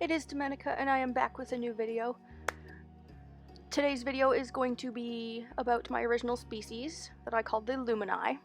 it is Domenica, and I am back with a new video. Today's video is going to be about my original species that I called the Luminai.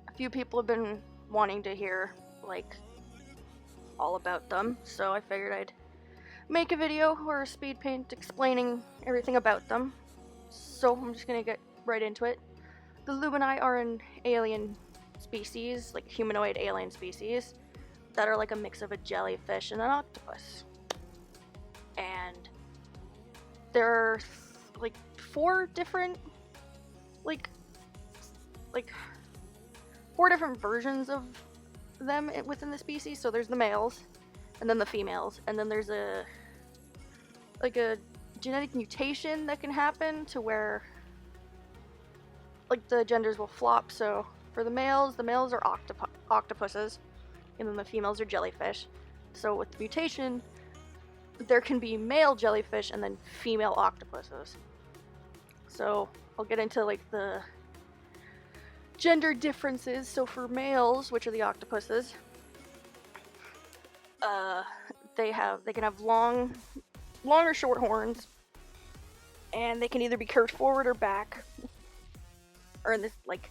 A few people have been wanting to hear, like, all about them, so I figured I'd make a video or a speed paint explaining everything about them. So I'm just gonna get right into it. The Luminai are an alien species, like humanoid alien species, that are like a mix of a jellyfish and an octopus. And there are like four different versions of them within the species. So there's the males, and then the females, and then there's a genetic mutation that can happen to where like the genders will flop. So for the males are octopuses, and then the females are jellyfish. So with the mutation, there can be male jellyfish and then female octopuses. So I'll get into like the gender differences. So for males, which are the octopuses, they can have long or short horns, and they can either be curved forward or back. Or in this, like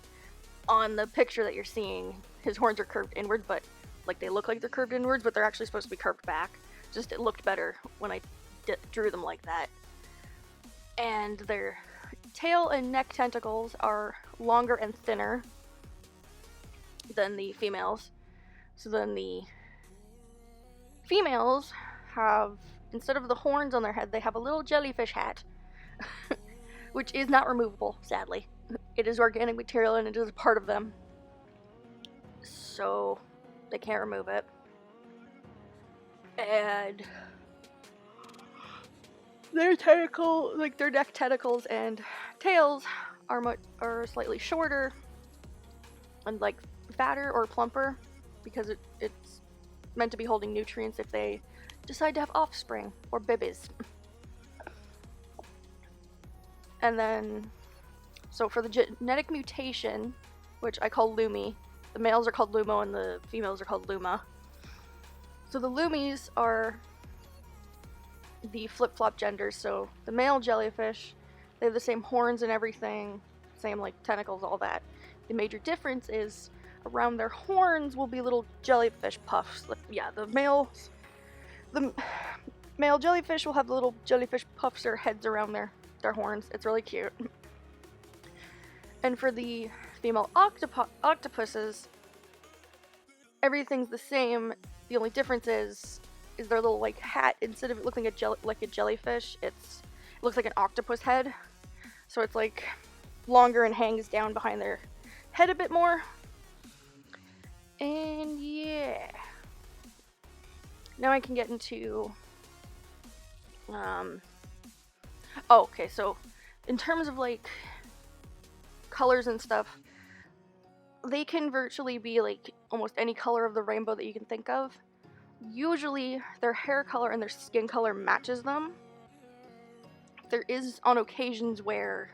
on the picture that you're seeing, his horns are curved inward, but like they look like they're curved inwards, but they're actually supposed to be curved back. Just it looked better when I drew them like that. And their tail and neck tentacles are longer and thinner than the females. So then the females have, instead of the horns on their head, they have a little jellyfish hat, which is not removable, sadly. It is organic material and it is a part of them, so they can't remove it. And their their neck tentacles and tails are slightly shorter and like fatter or plumper, because it's meant to be holding nutrients if they decide to have offspring or babies. And then, so for the genetic mutation, which I call Lumi, the males are called Lumo and the females are called Luma. So the Lumis are the flip-flop genders. So the male jellyfish, they have the same horns and everything, same like tentacles, all that. The major difference is around their horns will be little jellyfish puffs. The male jellyfish will have the little jellyfish puffs or heads around their horns. It's really cute. And for the female octopuses, everything's the same. The only difference is their little like hat. Instead of it looking like a jellyfish, it looks like an octopus head. So it's like longer and hangs down behind their head a bit more. And yeah. Now I can get into okay, so in terms of like colors and stuff, they can virtually be like almost any color of the rainbow that you can think of. Usually their hair color and their skin color matches them. There is on occasions where,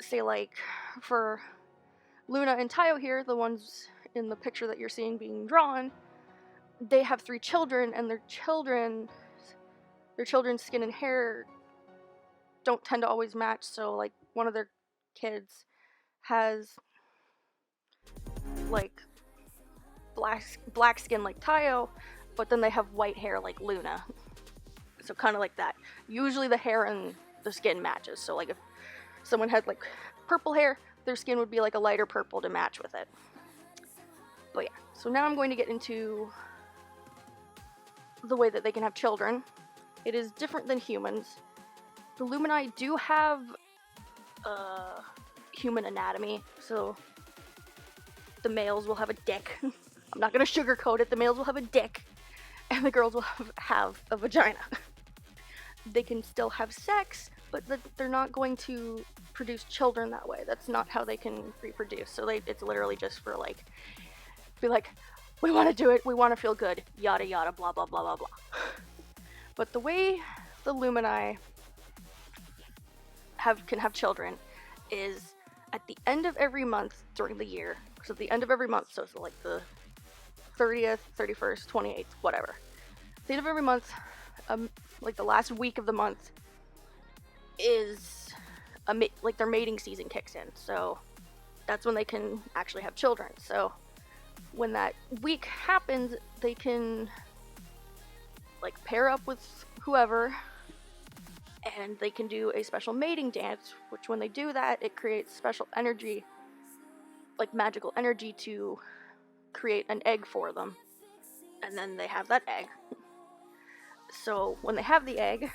say like for Luna and Tayo here, the ones in the picture that you're seeing being drawn, they have 3 children, and their children's skin and hair don't tend to always match. So like one of their kids has like black skin like Tayo, but then they have white hair like Luna. So kind of like that. Usually the hair and the skin matches. So like if someone had like purple hair, their skin would be like a lighter purple to match with it. But yeah, so now I'm going to get into the way that they can have children. It is different than humans. The Luminai do have human anatomy, so the males will have a dick. I'm not gonna sugarcoat it. The males will have a dick, and the girls will have a vagina. They can still have sex, but they're not going to produce children that way. That's not how they can reproduce. So it's literally just for like, be like, we want to do it, we want to feel good, yada yada, blah blah blah blah blah. But the way the Luminai can have children is at the end of every month during the year. So at the end of every month, so like the 30th, 31st, 28th, whatever. the end of every month, like the last week of the month, is like their mating season kicks in. So that's when they can actually have children. So when that week happens, they can like pair up with whoever, and they can do a special mating dance, which when they do that, it creates special energy, like magical energy, to create an egg for them. And then they have that egg. So when they have the egg,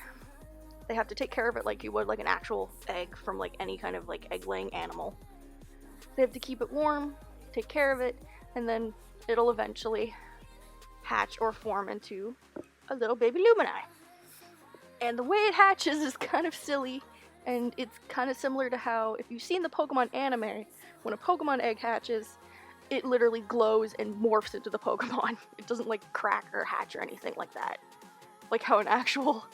they have to take care of it like you would like an actual egg from like any kind of like egg-laying animal. They have to keep it warm, take care of it, and then it'll eventually hatch or form into a little baby Luminai. And the way it hatches is kind of silly, and it's kind of similar to how, if you've seen the Pokemon anime, when a Pokemon egg hatches, it literally glows and morphs into the Pokemon. It doesn't like crack or hatch or anything like that, like how an actual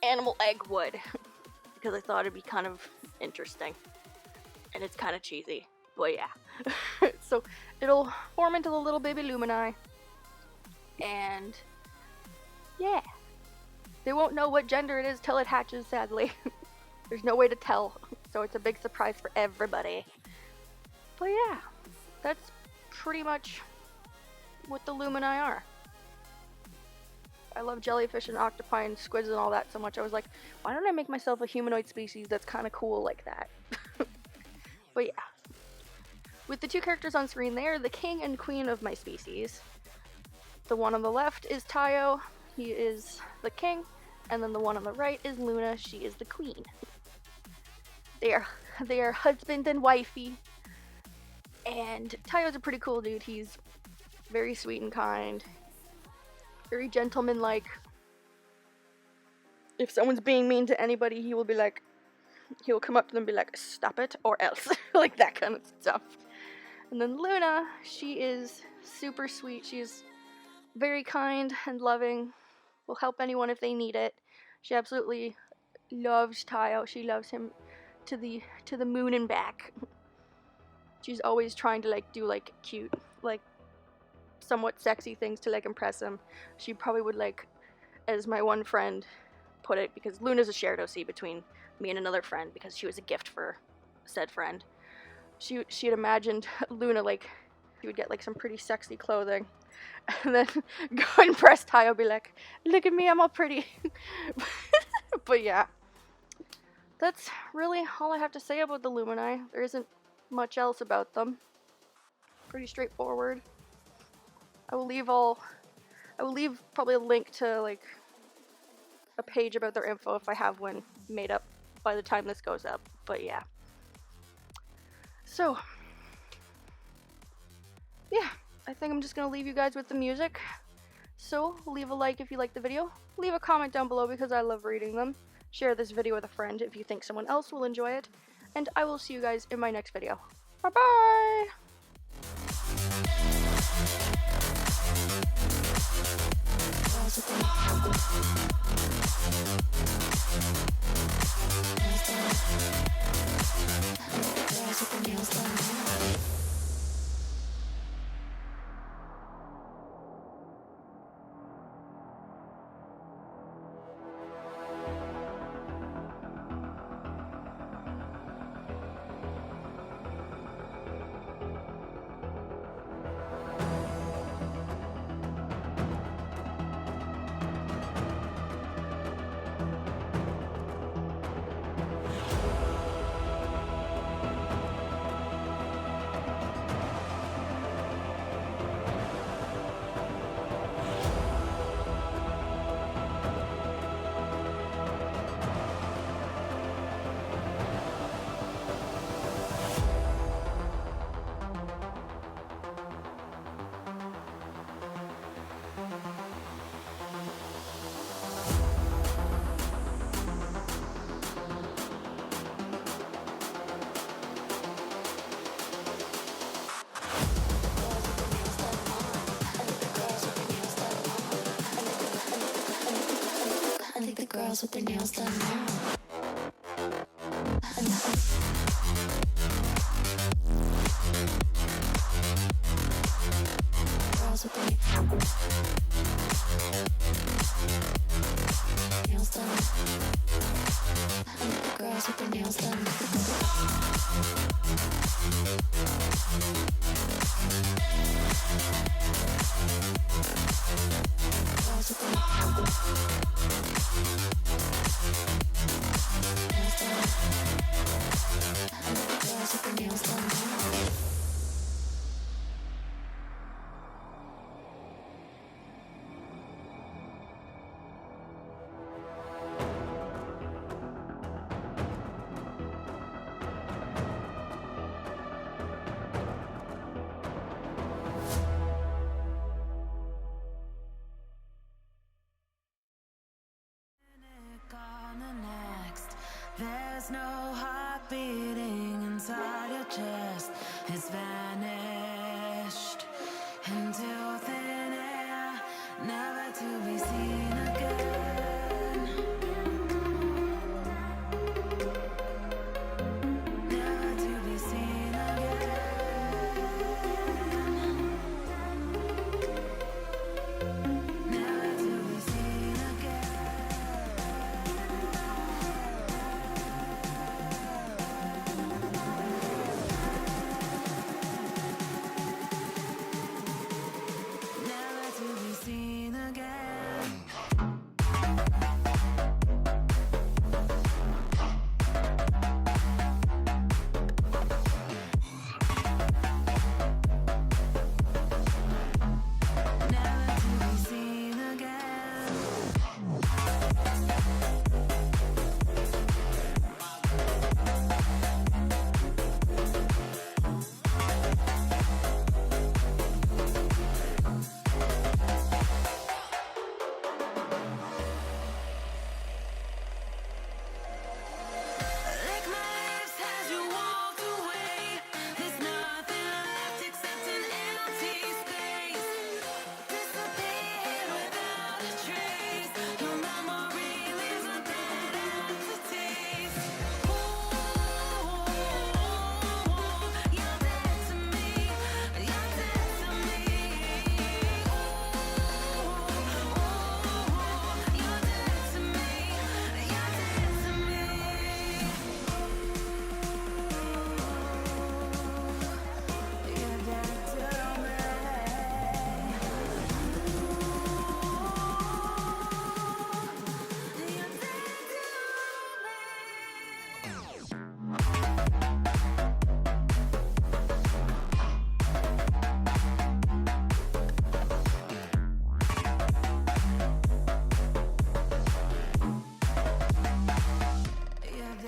animal egg would, because I thought it'd be kind of interesting, and it's kind of cheesy, but yeah. So it'll form into the little baby Luminai, and yeah, they won't know what gender it is till it hatches, sadly. There's no way to tell, so it's a big surprise for everybody. But yeah, that's pretty much what the Luminai are. I love jellyfish and octopi and squids and all that so much, I was like, why don't I make myself a humanoid species that's kind of cool like that? But yeah. With the two characters on screen, they are the king and queen of my species. The one on the left is Tayo, he is the king, and then the one on the right is Luna, she is the queen. They are husband and wifey, and Tayo's a pretty cool dude. He's very sweet and kind, very gentleman-like. If someone's being mean to anybody, he will come up to them and be like, stop it, or else. Like that kind of stuff. And then Luna, she is super sweet. She's very kind and loving, will help anyone if they need it. She absolutely loves Tayo. She loves him to the moon and back. She's always trying to like do like cute, like somewhat sexy things to like impress him. She probably would, like, as my one friend put it, because Luna's a shared OC between me and another friend because she was a gift for said friend. She had imagined Luna, like, she would get like some pretty sexy clothing and then go and press Tayo, be like, look at me, I'm all pretty. But yeah, that's really all I have to say about the Luminai. There isn't much else about them. Pretty straightforward. I will leave probably a link to like a page about their info if I have one made up by the time this goes up. But yeah. So yeah, I think I'm just gonna leave you guys with the music. So leave a like if you like the video. Leave a comment down below because I love reading them. Share this video with a friend if you think someone else will enjoy it. And I will see you guys in my next video. Bye bye! Girls with their nails done now. Girls with their nails done. Girls with their nails done. I like the girls with their nails done now. On the next, there's no heart beating inside your chest. It's vanished into thin air, never to be seen again. Never to be seen again. Never to be seen again. Never to be seen again. Never to be seen again. Lick my lips as you walked away. There's nothing left except an empty space. Disappeared without a trace. Your memory leaves a dead aftertaste. Ooh, you're dead to me. You're dead to me. Ooh, you're dead to me. You're dead to me. You're dead to me. You're dead to me. You're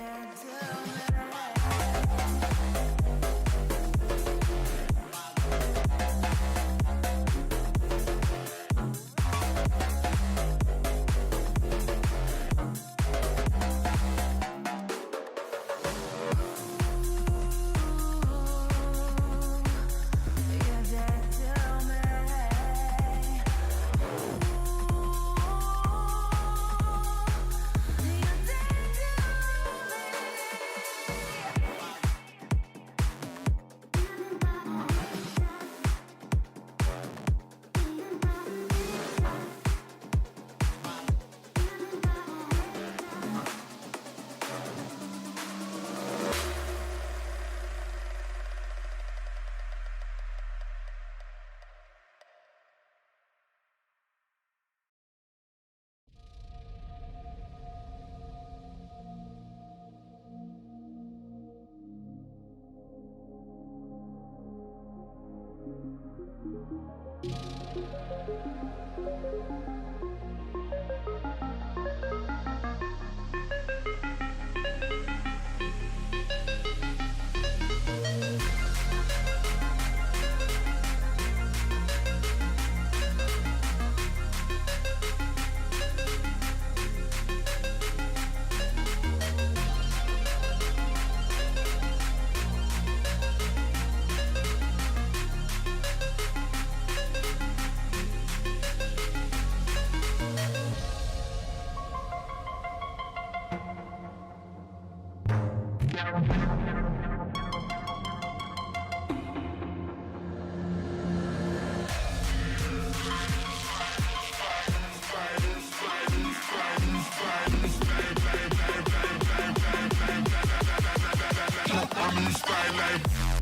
dead to me. You're dead to me. You're dead new style like